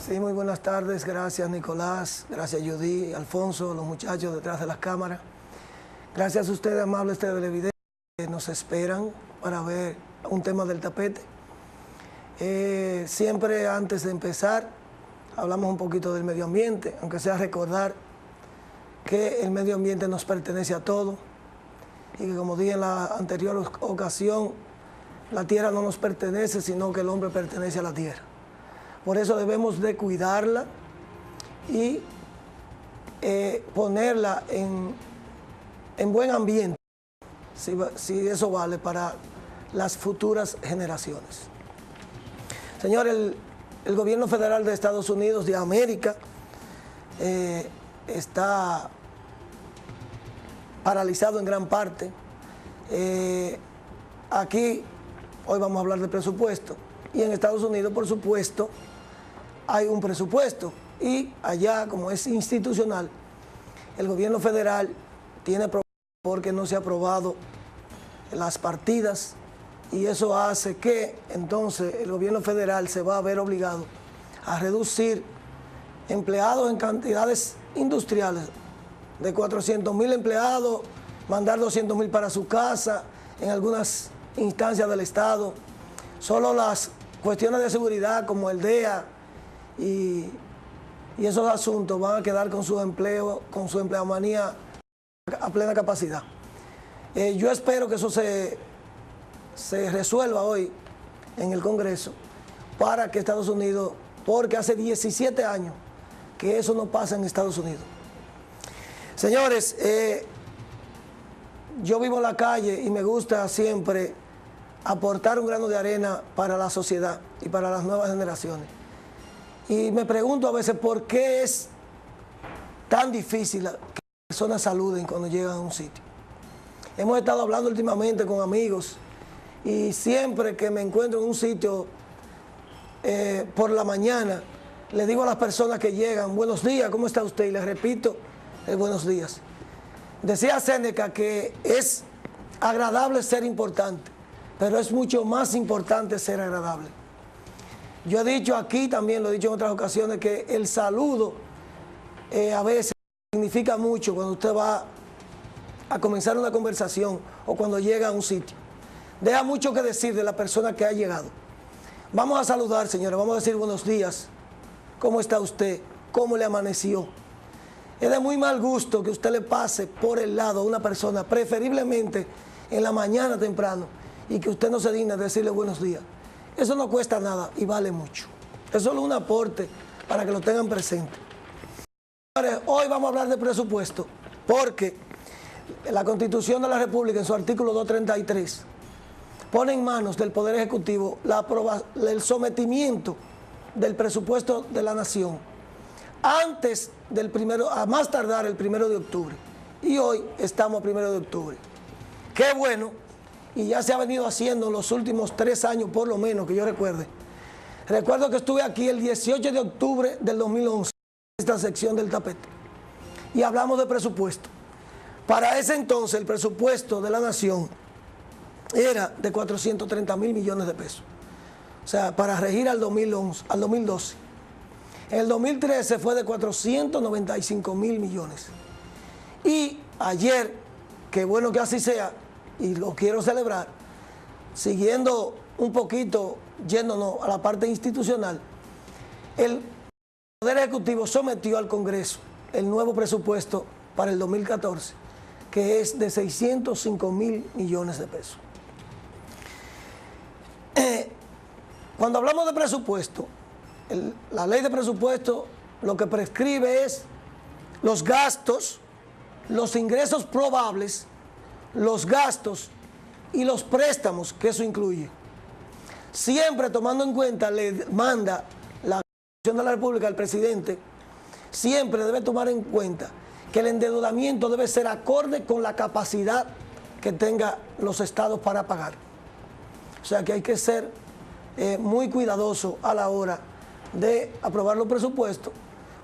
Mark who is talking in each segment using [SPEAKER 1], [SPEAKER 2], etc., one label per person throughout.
[SPEAKER 1] Sí, muy buenas tardes. Gracias, Nicolás. Gracias, Judy, Alfonso, los muchachos detrás de las cámaras. Gracias a ustedes, amables televidentes, que nos esperan para ver un tema del tapete. Siempre antes de empezar, hablamos un poquito del medio ambiente, aunque sea recordar que el medio ambiente nos pertenece a todos y que, como dije en la anterior ocasión, la tierra no nos pertenece, sino que el hombre pertenece a la tierra. Por eso debemos de cuidarla y ponerla en buen ambiente, si eso vale para las futuras generaciones. Señor, el gobierno federal de Estados Unidos de América está paralizado en gran parte. Aquí hoy vamos a hablar de presupuesto y en Estados Unidos, por supuesto, hay un presupuesto y allá, como es institucional, el gobierno federal tiene problemas porque no se ha aprobado las partidas y eso hace que entonces el gobierno federal se va a ver obligado a reducir empleados en cantidades industriales de 400,000 empleados, mandar 200,000 para su casa en algunas instancias del Estado. Solo las cuestiones de seguridad como el DEA y esos asuntos van a quedar con su empleo, con su empleomanía a plena capacidad. Yo espero que eso se resuelva hoy en el Congreso para que Estados Unidos, porque hace 17 años que eso no pasa en Estados Unidos. Señores, yo vivo en la calle y me gusta siempre aportar un grano de arena para la sociedad y para las nuevas generaciones. Y me pregunto a veces por qué es tan difícil que las personas saluden cuando llegan a un sitio. Hemos estado hablando últimamente con amigos y siempre que me encuentro en un sitio por la mañana, le digo a las personas que llegan, buenos días, ¿cómo está usted? Y les repito, buenos días. Decía Séneca que es agradable ser importante, pero es mucho más importante ser agradable. Yo he dicho aquí, también lo he dicho en otras ocasiones, que el saludo a veces significa mucho cuando usted va a comenzar una conversación o cuando llega a un sitio. Deja mucho que decir de la persona que ha llegado. Vamos a saludar, señores, vamos a decir buenos días. ¿Cómo está usted? ¿Cómo le amaneció? Es de muy mal gusto que usted le pase por el lado a una persona, preferiblemente en la mañana temprano, y que usted no se digna de decirle buenos días. Eso no cuesta nada y vale mucho. Es solo un aporte para que lo tengan presente. Hoy vamos a hablar de presupuesto porque la Constitución de la República, en su artículo 233, pone en manos del Poder Ejecutivo el sometimiento del presupuesto de la Nación antes del a más tardar el 1 de octubre. Y hoy estamos a 1 de octubre. Qué bueno, y ya se ha venido haciendo en los últimos 3 años, por lo menos, que yo recuerde. Recuerdo que estuve aquí el 18 de octubre del 2011, en esta sección del tapete, y hablamos de presupuesto. Para ese entonces, el presupuesto de la Nación era de 430,000 millones de pesos. O sea, para regir al 2012. En el 2013 fue de 495,000 millones. Y ayer, qué bueno que así sea, y lo quiero celebrar, siguiendo un poquito, yéndonos a la parte institucional, el Poder Ejecutivo sometió al Congreso el nuevo presupuesto para el 2014, que es de 605,000 millones de pesos. Cuando hablamos de presupuesto, la ley de presupuesto lo que prescribe es los gastos, los ingresos probables, los gastos y los préstamos que eso incluye. Siempre tomando en cuenta, le manda la Constitución de la República al presidente, siempre debe tomar en cuenta que el endeudamiento debe ser acorde con la capacidad que tengan los estados para pagar. O sea que hay que ser muy cuidadoso a la hora de aprobar los presupuestos,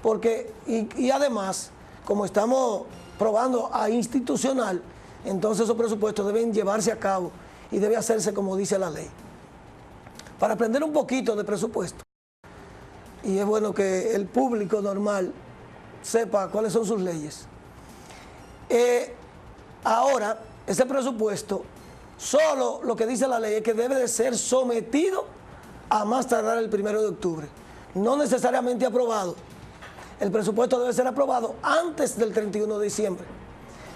[SPEAKER 1] porque y además, como estamos probando a institucional, entonces esos presupuestos deben llevarse a cabo y debe hacerse como dice la ley. Para aprender un poquito de presupuesto, y es bueno que el público normal sepa cuáles son sus leyes. Ahora, ese presupuesto, solo lo que dice la ley es que debe de ser sometido a más tardar el 1 de octubre. No necesariamente aprobado. El presupuesto debe ser aprobado antes del 31 de diciembre.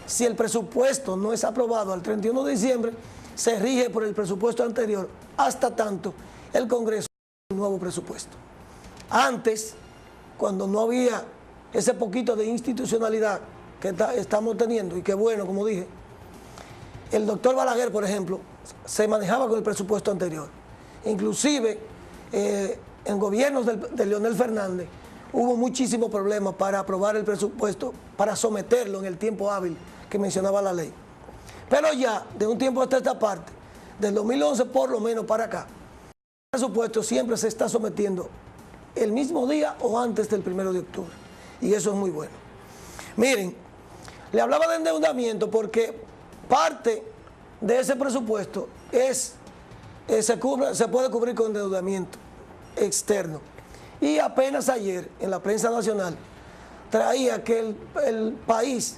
[SPEAKER 1] Si el presupuesto no es aprobado al 31 de diciembre, se rige por el presupuesto anterior hasta tanto el Congreso haga un nuevo presupuesto. Antes, cuando no había ese poquito de institucionalidad que estamos teniendo, y que bueno, como dije, el doctor Balaguer, por ejemplo, se manejaba con el presupuesto anterior. Inclusive, en gobiernos de Leonel Fernández, hubo muchísimos problemas para aprobar el presupuesto, para someterlo en el tiempo hábil que mencionaba la ley. Pero ya, de un tiempo hasta esta parte, del 2011 por lo menos para acá, el presupuesto siempre se está sometiendo el mismo día o antes del 1 de octubre. Y eso es muy bueno. Miren, le hablaba de endeudamiento porque parte de ese presupuesto se puede cubrir con endeudamiento externo. Y apenas ayer, en la prensa nacional, traía que el país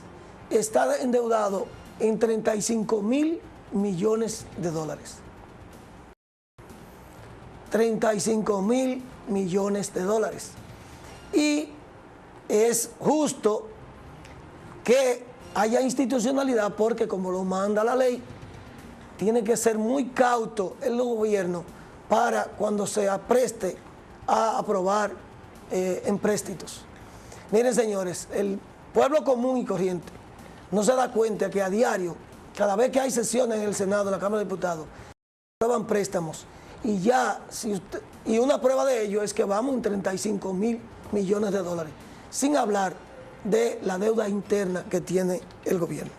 [SPEAKER 1] está endeudado en 35.000 millones de dólares. 35.000 millones de dólares. Y es justo que haya institucionalidad porque, como lo manda la ley, tiene que ser muy cauto el gobierno para cuando se apreste a aprobar empréstitos. Miren, señores, el pueblo común y corriente no se da cuenta que a diario, cada vez que hay sesiones en el Senado, en la Cámara de Diputados, aprueban préstamos. Y ya, y una prueba de ello es que vamos en 35.000 millones de dólares, sin hablar de la deuda interna que tiene el gobierno.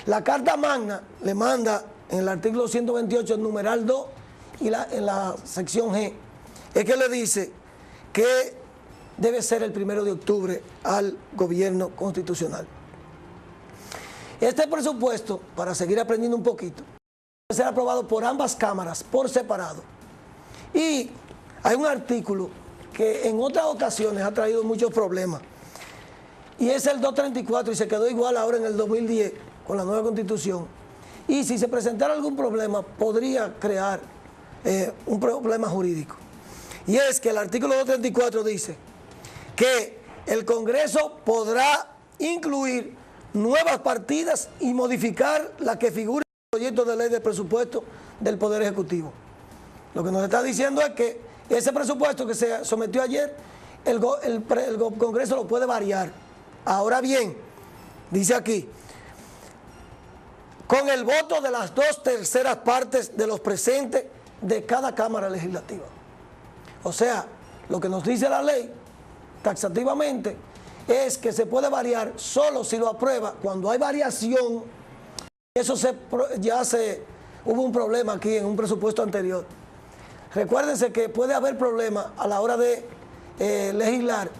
[SPEAKER 1] La Carta Magna le manda en el artículo 128, el numeral 2, y en la sección G, es que le dice que debe ser el 1 de octubre al gobierno constitucional. Este presupuesto, para seguir aprendiendo un poquito, debe ser aprobado por ambas cámaras, por separado. Y hay un artículo que en otras ocasiones ha traído muchos problemas, y es el 234, y se quedó igual ahora en el 2010 con la nueva Constitución. Y si se presentara algún problema, podría crear un problema jurídico. Y es que el artículo 234 dice que el Congreso podrá incluir nuevas partidas y modificar las que figuren en el proyecto de ley de presupuesto del Poder Ejecutivo. Lo que nos está diciendo es que ese presupuesto que se sometió ayer, el Congreso lo puede variar. Ahora bien, dice aquí, con el voto de las 2/3 partes de los presentes de cada Cámara Legislativa. O sea, lo que nos dice la ley, taxativamente, es que se puede variar solo si lo aprueba. Cuando hay variación, hubo un problema aquí en un presupuesto anterior. Recuérdense que puede haber problemas a la hora de legislar,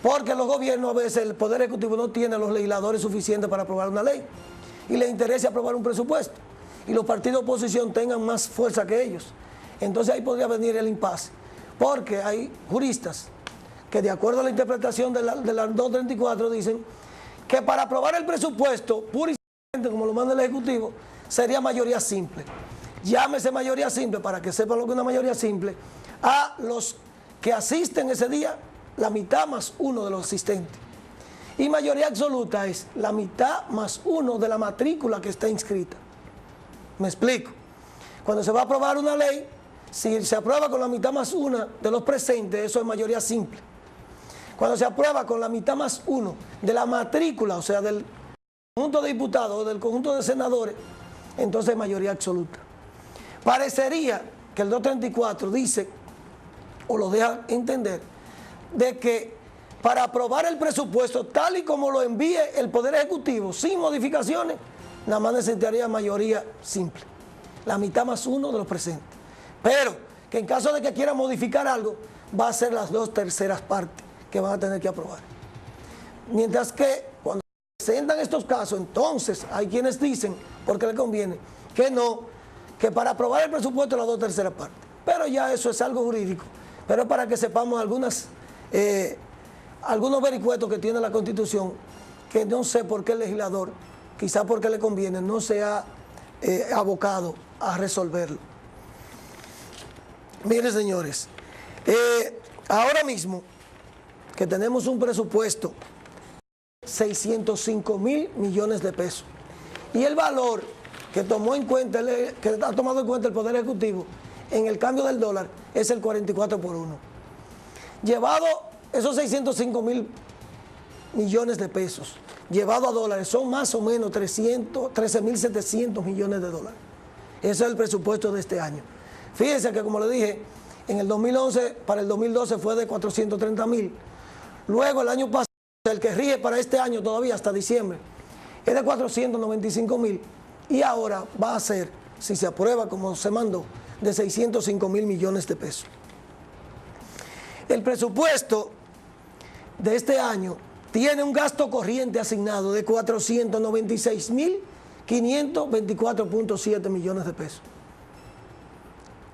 [SPEAKER 1] porque los gobiernos a veces, el Poder Ejecutivo no tiene los legisladores suficientes para aprobar una ley y le interesa aprobar un presupuesto y los partidos de oposición tengan más fuerza que ellos. Entonces ahí podría venir el impasse, porque hay juristas que, de acuerdo a la interpretación de la 234, dicen que para aprobar el presupuesto pura y simplemente, como lo manda el Ejecutivo, sería mayoría simple. Llámese mayoría simple, para que sepan lo que es una mayoría simple, a los que asisten ese día, la mitad más uno de los asistentes. Y mayoría absoluta es la mitad más uno de la matrícula que está inscrita. Me explico. Cuando se va a aprobar una ley, si se aprueba con la mitad más una de los presentes, eso es mayoría simple. Cuando se aprueba con la mitad más uno de la matrícula, o sea, del conjunto de diputados o del conjunto de senadores, entonces es mayoría absoluta. Parecería que el 234 dice, o lo deja entender, de que para aprobar el presupuesto tal y como lo envíe el Poder Ejecutivo, sin modificaciones, nada más necesitaría mayoría simple, la mitad más uno de los presentes. Pero que en caso de que quiera modificar algo, va a ser las 2/3 partes que van a tener que aprobar. Mientras que cuando se presentan estos casos, entonces hay quienes dicen, porque les conviene, que no, que para aprobar el presupuesto las 2/3 partes. Pero ya eso es algo jurídico pero para que sepamos algunos vericuetos que tiene la Constitución, que no sé por qué el legislador, quizá porque le conviene, no se ha abocado a resolverlo. Miren, señores, ahora mismo que tenemos un presupuesto de 605 mil millones de pesos y el valor que ha tomado en cuenta el Poder Ejecutivo en el cambio del dólar es el 44 por 1. Llevado esos 605 mil millones de pesos, llevado a dólares, son más o menos 13.700 millones de dólares. Ese es el presupuesto de este año. Fíjense que, como le dije, en el 2011, para el 2012 fue de 430 mil. Luego, el año pasado, el que rige para este año todavía hasta diciembre, es de 495 mil. Y ahora va a ser, si se aprueba como se mandó, de 605 mil millones de pesos. El presupuesto de este año tiene un gasto corriente asignado de 496.524.7 millones de pesos.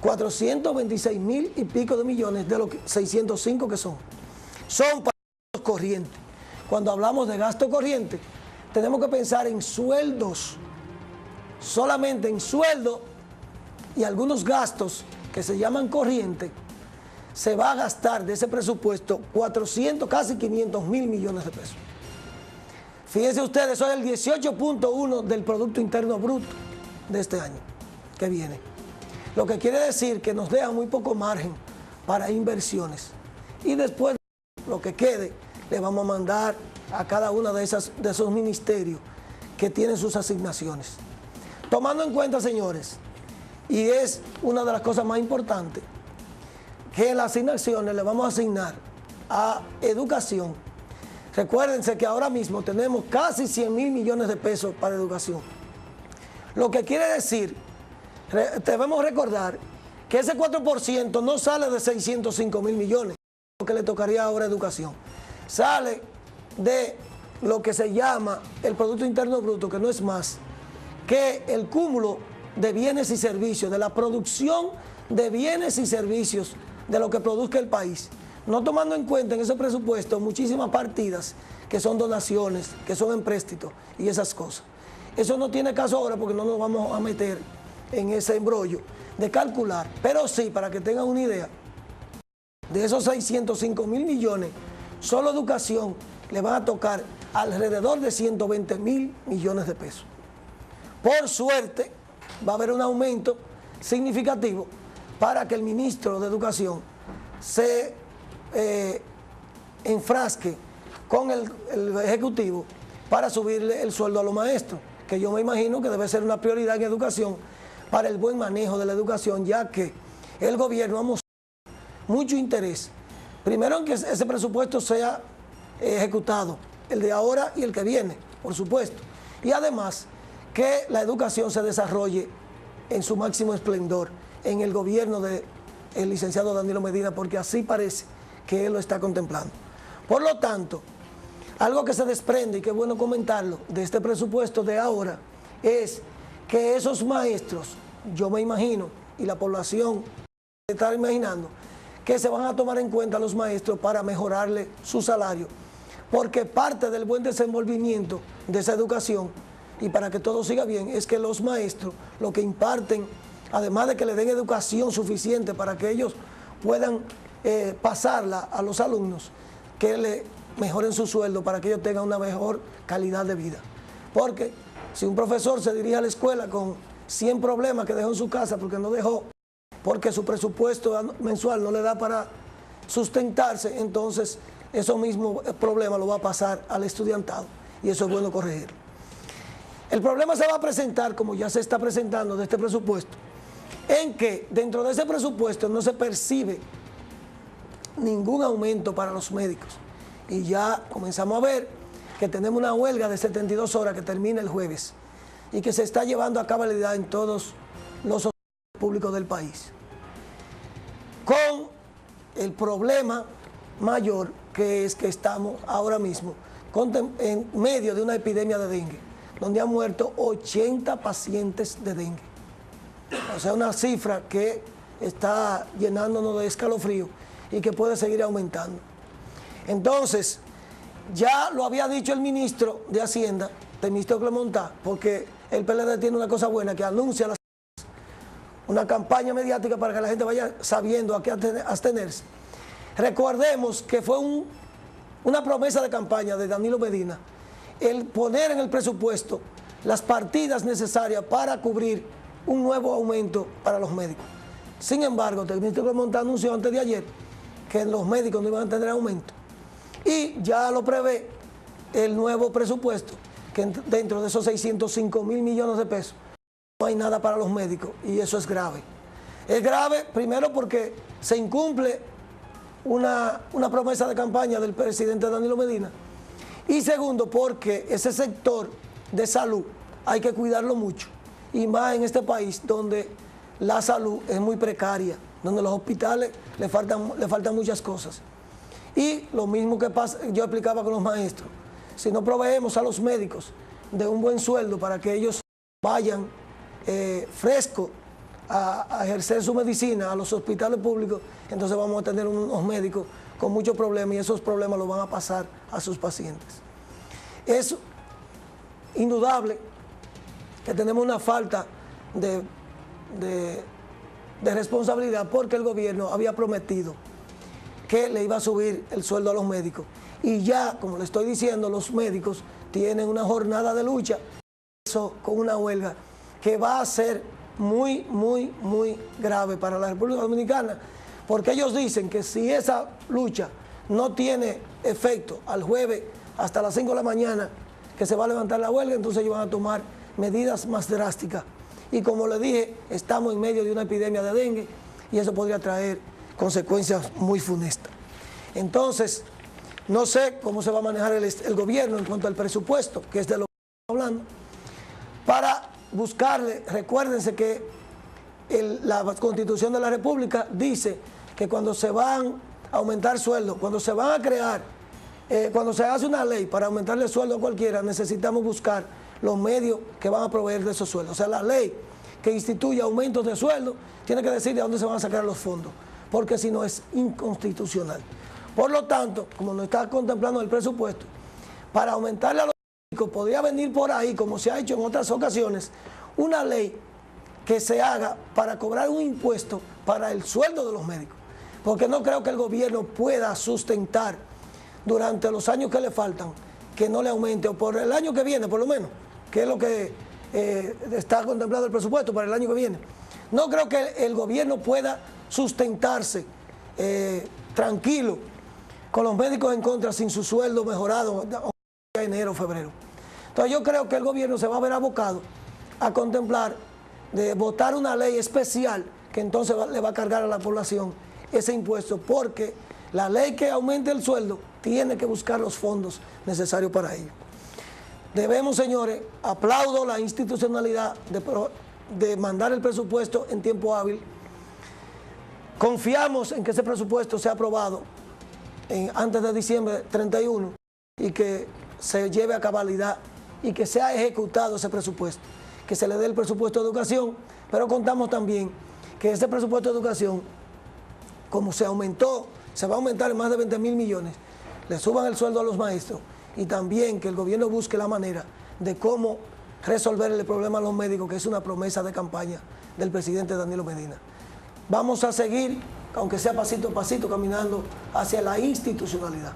[SPEAKER 1] 426.000 y pico de millones de los 605 que son para gastos corrientes. Cuando hablamos de gasto corriente, tenemos que pensar en sueldos, solamente en sueldo y algunos gastos que se llaman corriente. Se va a gastar de ese presupuesto 400, casi 500 mil millones de pesos. Fíjense ustedes, eso es el 18.1 del Producto Interno Bruto de este año que viene. Lo que quiere decir que nos deja muy poco margen para inversiones. Y después, lo que quede, le vamos a mandar a cada uno de esos ministerios que tienen sus asignaciones. Tomando en cuenta, señores, y es una de las cosas más importantes, que en las asignaciones le vamos a asignar a educación. Recuérdense que ahora mismo tenemos casi 100 mil millones de pesos para educación. Lo que quiere decir, debemos recordar que ese 4% no sale de 605 mil millones, lo que le tocaría ahora a educación. Sale de lo que se llama el Producto Interno Bruto, que no es más que el cúmulo de bienes y servicios, de la producción de bienes y servicios de lo que produzca el país, no tomando en cuenta en ese presupuesto muchísimas partidas que son donaciones, que son empréstitos y esas cosas. Eso no tiene caso ahora porque no nos vamos a meter en ese embrollo de calcular, pero sí, para que tengan una idea, de esos 605 mil millones, solo educación le van a tocar alrededor de 120 mil millones de pesos. Por suerte, va a haber un aumento significativo para que el ministro de Educación se enfrasque con el Ejecutivo para subirle el sueldo a los maestros, que yo me imagino que debe ser una prioridad en educación para el buen manejo de la educación, ya que el gobierno ha mostrado mucho interés, primero en que ese presupuesto sea ejecutado, el de ahora y el que viene, por supuesto, y además que la educación se desarrolle en su máximo esplendor en el gobierno del licenciado Danilo Medina, porque así parece que él lo está contemplando. Por lo tanto, algo que se desprende y que es bueno comentarlo de este presupuesto de ahora es que esos maestros, yo me imagino, y la población está imaginando, que se van a tomar en cuenta los maestros para mejorarle su salario, porque parte del buen desenvolvimiento de esa educación y para que todo siga bien es que los maestros lo que imparten, además de que le den educación suficiente para que ellos puedan pasarla a los alumnos, que le mejoren su sueldo para que ellos tengan una mejor calidad de vida. Porque si un profesor se dirige a la escuela con 100 problemas que dejó en su casa porque su presupuesto mensual no le da para sustentarse, entonces esos mismos problemas lo va a pasar al estudiantado y eso es bueno corregirlo. El problema se va a presentar, como ya se está presentando de este presupuesto, en que dentro de ese presupuesto no se percibe ningún aumento para los médicos. Y ya comenzamos a ver que tenemos una huelga de 72 horas que termina el jueves y que se está llevando a cabalidad en todos los hospitales públicos del país. Con el problema mayor que es que estamos ahora mismo en medio de una epidemia de dengue, donde han muerto 80 pacientes de dengue. O sea, una cifra que está llenándonos de escalofrío y que puede seguir aumentando. Entonces, ya lo había dicho el ministro de Hacienda, el ministro Clemontá, porque el PLD tiene una cosa buena, que anuncia una campaña mediática para que la gente vaya sabiendo a qué abstenerse. Recordemos que fue una promesa de campaña de Danilo Medina, el poner en el presupuesto las partidas necesarias para cubrir un nuevo aumento para los médicos. Sin embargo, el ministro Clemontá anunció antes de ayer que los médicos no iban a tener aumento. Y ya lo prevé el nuevo presupuesto, que dentro de esos 605 mil millones de pesos no hay nada para los médicos, y eso es grave. Es grave primero porque se incumple una promesa de campaña del presidente Danilo Medina, y segundo porque ese sector de salud hay que cuidarlo mucho, y más en este país donde la salud es muy precaria, donde los hospitales le faltan muchas cosas. Y lo mismo que pasa, yo explicaba con los maestros, si no proveemos a los médicos de un buen sueldo para que ellos vayan frescos a ejercer su medicina a los hospitales públicos, entonces vamos a tener unos médicos con muchos problemas, y esos problemas los van a pasar a sus pacientes. Es indudable que tenemos una falta de responsabilidad, porque el gobierno había prometido que le iba a subir el sueldo a los médicos, y ya, como le estoy diciendo, los médicos tienen una jornada de lucha, eso con una huelga que va a ser muy, muy, muy grave para la República Dominicana, porque ellos dicen que si esa lucha no tiene efecto al jueves hasta las 5 de la mañana, que se va a levantar la huelga, entonces ellos van a tomar medidas más drásticas. Y como le dije, estamos en medio de una epidemia de dengue, y eso podría traer consecuencias muy funestas. Entonces, no sé cómo se va a manejar el gobierno en cuanto al presupuesto, que es de lo que estamos hablando, para buscarle. Recuérdense que la Constitución de la República dice que cuando se van a aumentar sueldos, cuando se van a crear, cuando se hace una ley para aumentarle el sueldo a cualquiera, necesitamos buscar los medios que van a proveer de esos sueldos. O sea, la ley que instituye aumentos de sueldo tiene que decir de dónde se van a sacar los fondos, porque si no es inconstitucional. Por lo tanto, como no está contemplando el presupuesto, para aumentarle a los médicos, podría venir por ahí, como se ha hecho en otras ocasiones, una ley que se haga para cobrar un impuesto para el sueldo de los médicos, porque no creo que el gobierno pueda sustentar durante los años que le faltan que no le aumente, o por el año que viene por lo menos, que es lo que está contemplado el presupuesto para el año que viene. No creo que el gobierno pueda sustentarse tranquilo con los médicos en contra, sin su sueldo mejorado en enero o febrero. Entonces yo creo que el gobierno se va a ver abocado a contemplar de votar una ley especial que entonces le va a cargar a la población ese impuesto, porque la ley que aumente el sueldo tiene que buscar los fondos necesarios para ello. Debemos, señores, aplaudo la institucionalidad de mandar el presupuesto en tiempo hábil. Confiamos en que ese presupuesto sea aprobado antes de diciembre 31 y que se lleve a cabalidad y que sea ejecutado ese presupuesto, que se le dé el presupuesto de educación, pero contamos también que ese presupuesto de educación, como se aumentó, se va a aumentar en más de 20 mil millones, le suban el sueldo a los maestros, y también que el gobierno busque la manera de cómo resolver el problema a los médicos, que es una promesa de campaña del presidente Danilo Medina. Vamos a seguir, aunque sea pasito a pasito, caminando hacia la institucionalidad.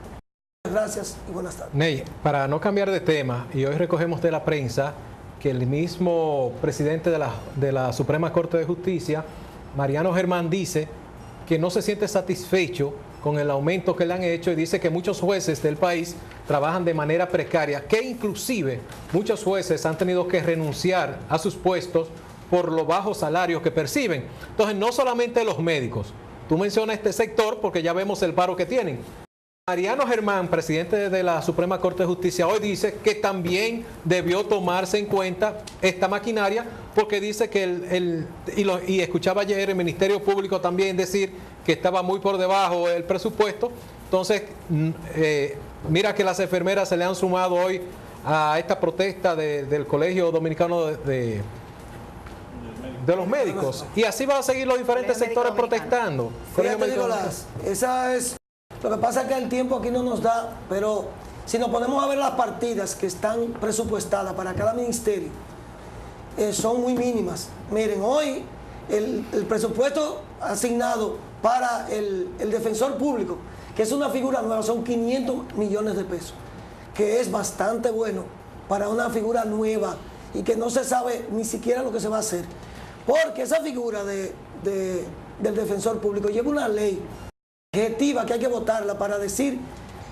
[SPEAKER 1] Gracias y buenas tardes.
[SPEAKER 2] Ney, para no cambiar de tema, y hoy recogemos de la prensa que el mismo presidente de la Suprema Corte de Justicia, Mariano Germán, dice que no se siente satisfecho con el aumento que le han hecho, y dice que muchos jueces del país trabajan de manera precaria, que inclusive muchos jueces han tenido que renunciar a sus puestos por los bajos salarios que perciben. Entonces, no solamente los médicos, tú mencionas este sector porque ya vemos el paro que tienen. Mariano Germán, presidente de la Suprema Corte de Justicia, hoy dice que también debió tomarse en cuenta esta maquinaria, porque dice que y escuchaba ayer el Ministerio Público también decir que estaba muy por debajo el presupuesto. Entonces, mira que las enfermeras se le han sumado hoy a esta protesta del Colegio Dominicano de los médicos. Y así van a seguir los diferentes sectores protestando.
[SPEAKER 1] Fíjate, Nicolás, esa es... Lo que pasa es que el tiempo aquí no nos da, pero si nos ponemos a ver las partidas que están presupuestadas para cada ministerio, son muy mínimas. Miren, hoy el presupuesto asignado para el defensor público, que es una figura nueva, son 500 millones de pesos, que es bastante bueno para una figura nueva y que no se sabe ni siquiera lo que se va a hacer. Porque esa figura del defensor público lleva una ley objetiva que hay que votarla para decir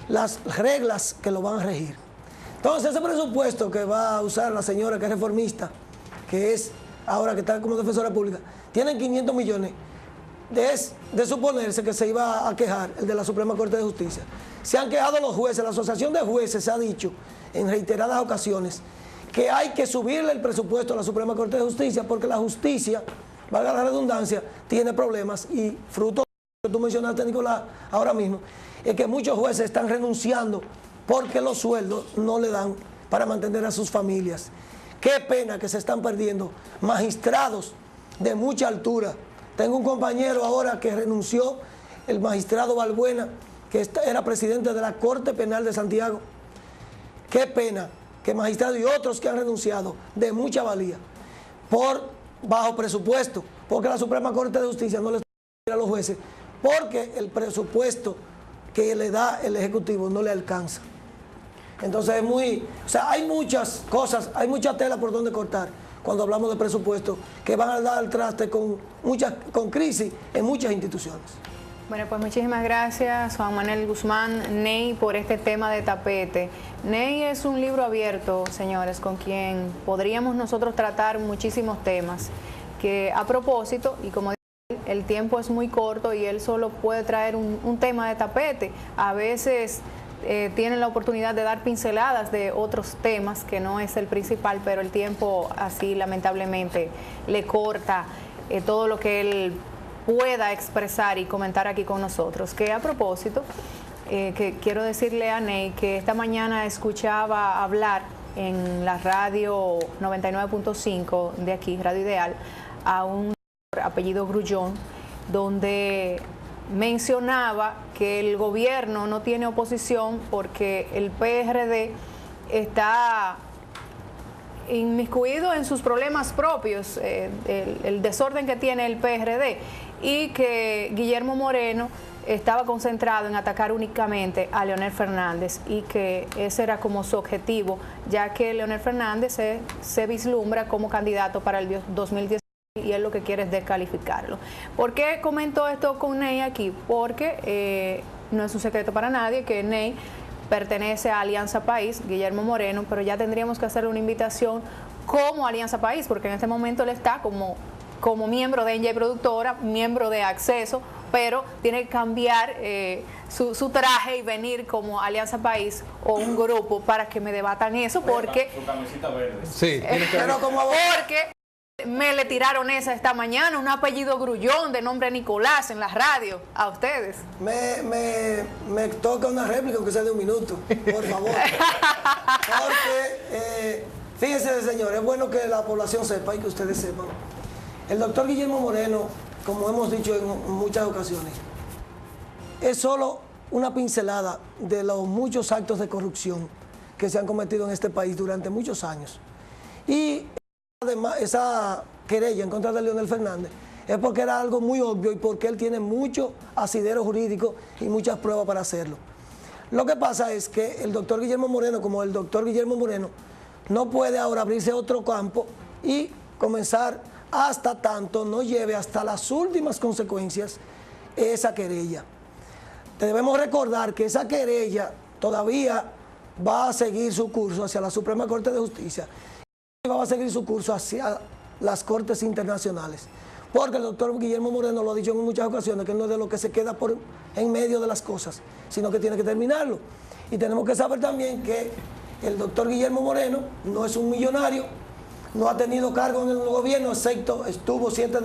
[SPEAKER 1] las reglas que lo van a regir. Entonces, ese presupuesto que va a usar la señora que es reformista, que es ahora que está como defensora pública, tienen 500 millones. Es de suponerse que se iba a quejar el de la Suprema Corte de Justicia. Se han quejado los jueces, la Asociación de Jueces ha dicho en reiteradas ocasiones que hay que subirle el presupuesto a la Suprema Corte de Justicia porque la justicia, valga la redundancia, tiene problemas y fruto que tú mencionaste, Nicolás, ahora mismo, es que muchos jueces están renunciando porque los sueldos no le dan para mantener a sus familias. Qué pena que se están perdiendo magistrados de mucha altura. Tengo un compañero ahora que renunció, el magistrado Balbuena, que era presidente de la Corte Penal de Santiago. Qué pena que magistrados y otros que han renunciado de mucha valía por bajo presupuesto, porque la Suprema Corte de Justicia no les da a los jueces, porque el presupuesto que le da el Ejecutivo no le alcanza. Entonces es muy... O sea, hay muchas cosas, hay mucha tela por donde cortar cuando hablamos de presupuesto que van a dar al traste con crisis en muchas instituciones.
[SPEAKER 3] Bueno, pues muchísimas gracias, Juan Manuel Guzmán, Ney, por este tema de tapete. Ney es un libro abierto, señores, con quien podríamos nosotros tratar muchísimos temas, que a propósito, y como el tiempo es muy corto y él solo puede traer un tema de tapete. A veces tienen la oportunidad de dar pinceladas de otros temas que no es el principal, pero el tiempo así lamentablemente le corta todo lo que él pueda expresar y comentar aquí con nosotros. Que a propósito, que quiero decirle a Ney que esta mañana escuchaba hablar en la radio 99.5 de aquí, Radio Ideal, a un apellido Grullón, donde mencionaba que el gobierno no tiene oposición porque el PRD está inmiscuido en sus problemas propios, el desorden que tiene el PRD, y que Guillermo Moreno estaba concentrado en atacar únicamente a Leonel Fernández y que ese era como su objetivo, ya que Leonel Fernández se vislumbra como candidato para el 2019 y él lo que quiere es descalificarlo. ¿Por qué comento esto con Ney aquí? Porque no es un secreto para nadie que Ney pertenece a Alianza País, Guillermo Moreno, pero ya tendríamos que hacerle una invitación como Alianza País, porque en este momento él está como miembro de NJ Productora, miembro de Acceso, pero tiene que cambiar su traje y venir como Alianza País o un grupo para que me debatan eso, porque... Su camiseta verde.
[SPEAKER 2] Sí, tiene que ver.
[SPEAKER 3] Porque me le tiraron esta mañana, un apellido Grullón de nombre Nicolás en la radio, a ustedes.
[SPEAKER 1] Me toca una réplica, aunque sea de un minuto, por favor. Porque, fíjense, señor, es bueno que la población sepa y que ustedes sepan. El doctor Guillermo Moreno, como hemos dicho en muchas ocasiones, es solo una pincelada de los muchos actos de corrupción que se han cometido en este país durante muchos años. Y además, esa querella en contra de Leonel Fernández es porque era algo muy obvio y porque él tiene mucho asidero jurídico y muchas pruebas para hacerlo. Lo que pasa es que el doctor Guillermo Moreno, como el doctor Guillermo Moreno, no puede ahora abrirse otro campo y comenzar hasta tanto no lleve hasta las últimas consecuencias esa querella. Debemos recordar que esa querella todavía va a seguir su curso hacia la Suprema Corte de Justicia. Va a seguir su curso hacia las cortes internacionales, porque el doctor Guillermo Moreno lo ha dicho en muchas ocasiones, que no es de lo que se queda en medio de las cosas, sino que tiene que terminarlo. Y tenemos que saber también que el doctor Guillermo Moreno no es un millonario, no ha tenido cargo en el gobierno, excepto estuvo 7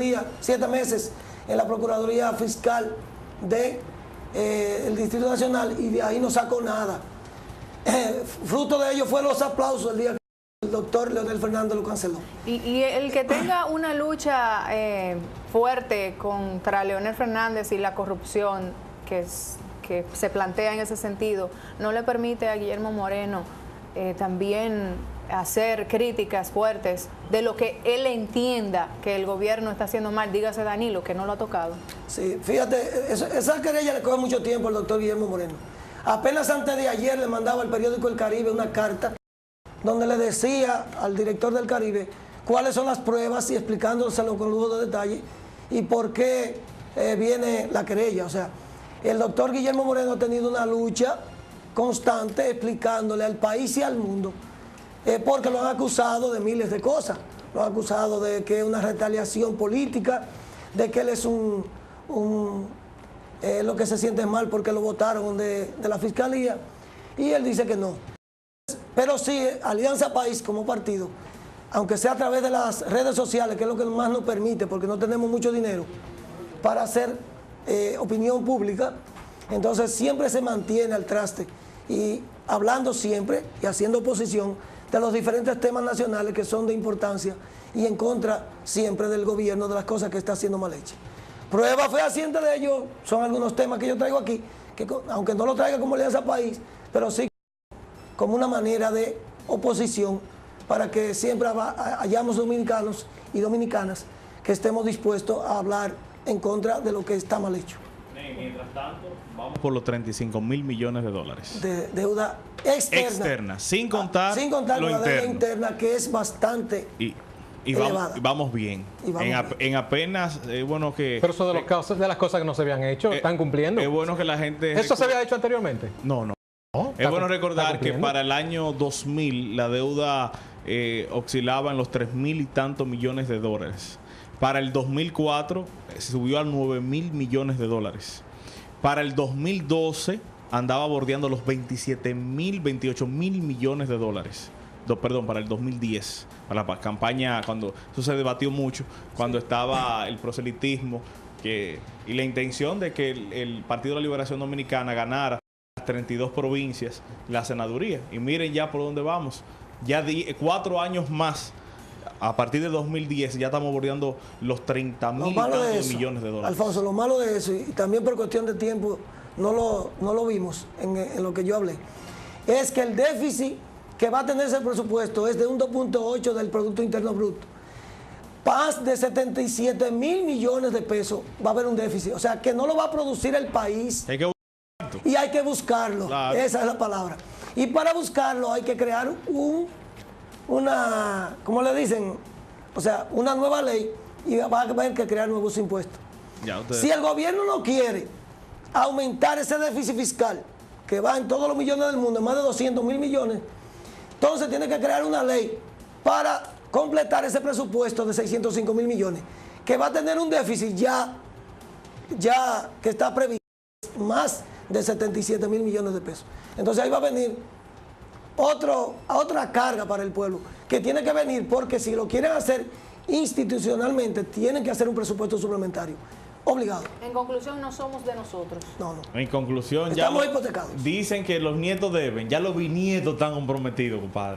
[SPEAKER 1] meses en la Procuraduría Fiscal del Distrito Nacional y de ahí no sacó nada. Fruto de ello fue los aplausos el día que el doctor Leonel Fernández lo canceló.
[SPEAKER 3] Y el que tenga una lucha fuerte contra Leonel Fernández y la corrupción que se plantea en ese sentido, no le permite a Guillermo Moreno también hacer críticas fuertes de lo que él entienda que el gobierno está haciendo mal, dígase Danilo, que no lo ha tocado.
[SPEAKER 1] Sí, fíjate, esa querella le coge mucho tiempo al doctor Guillermo Moreno. Apenas antes de ayer le mandaba al periódico El Caribe una carta donde le decía al director del Caribe cuáles son las pruebas y explicándoselo con lujo de detalle y por qué viene la querella. O sea, el doctor Guillermo Moreno ha tenido una lucha constante explicándole al país y al mundo porque lo han acusado de miles de cosas. Lo han acusado de que es una retaliación política, de que él es lo que se siente mal porque lo votaron de la fiscalía, y él dice que no. Pero sí, Alianza País como partido, aunque sea a través de las redes sociales, que es lo que más nos permite, porque no tenemos mucho dinero para hacer opinión pública, entonces siempre se mantiene al traste y hablando siempre y haciendo oposición de los diferentes temas nacionales que son de importancia y en contra siempre del gobierno de las cosas que está haciendo mal hechas. Prueba fehaciente de ello son algunos temas que yo traigo aquí, que aunque no lo traiga como Alianza País, pero sí como una manera de oposición para que siempre hayamos dominicanos y dominicanas que estemos dispuestos a hablar en contra de lo que está mal hecho.
[SPEAKER 4] Mientras tanto, vamos por los 35 mil millones de dólares.
[SPEAKER 1] De deuda externa.
[SPEAKER 4] Sin contar lo
[SPEAKER 1] la deuda
[SPEAKER 4] interno.
[SPEAKER 1] interna, que es bastante elevada.
[SPEAKER 4] Vamos bien. En apenas, bueno que...
[SPEAKER 2] Pero eso de las cosas que no se habían hecho, están cumpliendo.
[SPEAKER 4] Es bueno que la gente...
[SPEAKER 2] ¿Eso se había hecho anteriormente?
[SPEAKER 4] No. Es bueno recordar que para el año 2000 la deuda oscilaba en los 3.000 y tantos millones de dólares. Para el 2004 subió a 9.000 millones de dólares. Para el 2012 andaba bordeando los 27.000, 28.000 millones de dólares. Perdón, para el 2010, para la campaña, cuando eso se debatió mucho, cuando estaba el proselitismo y la intención de que el Partido de la Liberación Dominicana ganara las 32 provincias, la senaduría. Y miren ya por dónde vamos. Ya 4 años más. A partir de 2010 ya estamos bordeando los 30.000 y tantos millones de dólares.
[SPEAKER 1] Alfonso, lo malo de eso, y también por cuestión de tiempo no lo vimos en lo que yo hablé, es que el déficit que va a tener ese presupuesto es de un 2.8 del Producto Interno Bruto. Más de 77 mil millones de pesos va a haber un déficit. O sea, que no lo va a producir el país. Y hay que buscarlo. Claro. Esa es la palabra. Y para buscarlo hay que crear ¿cómo le dicen? O sea, una nueva ley, y va a haber que crear nuevos impuestos. Si el gobierno no quiere aumentar ese déficit fiscal, que va en todos los millones del mundo, en más de 200 mil millones, entonces tiene que crear una ley para completar ese presupuesto de 605 mil millones, que va a tener un déficit ya que está previsto, más de 77 mil millones de pesos. Entonces ahí va a venir otra carga para el pueblo, que tiene que venir porque si lo quieren hacer institucionalmente, tienen que hacer un presupuesto suplementario. Obligado.
[SPEAKER 3] En conclusión, no somos de nosotros.
[SPEAKER 1] No.
[SPEAKER 4] En conclusión,
[SPEAKER 1] estamos hipotecados.
[SPEAKER 4] Dicen que los nietos deben, ya los bisnietos están comprometidos, compadre.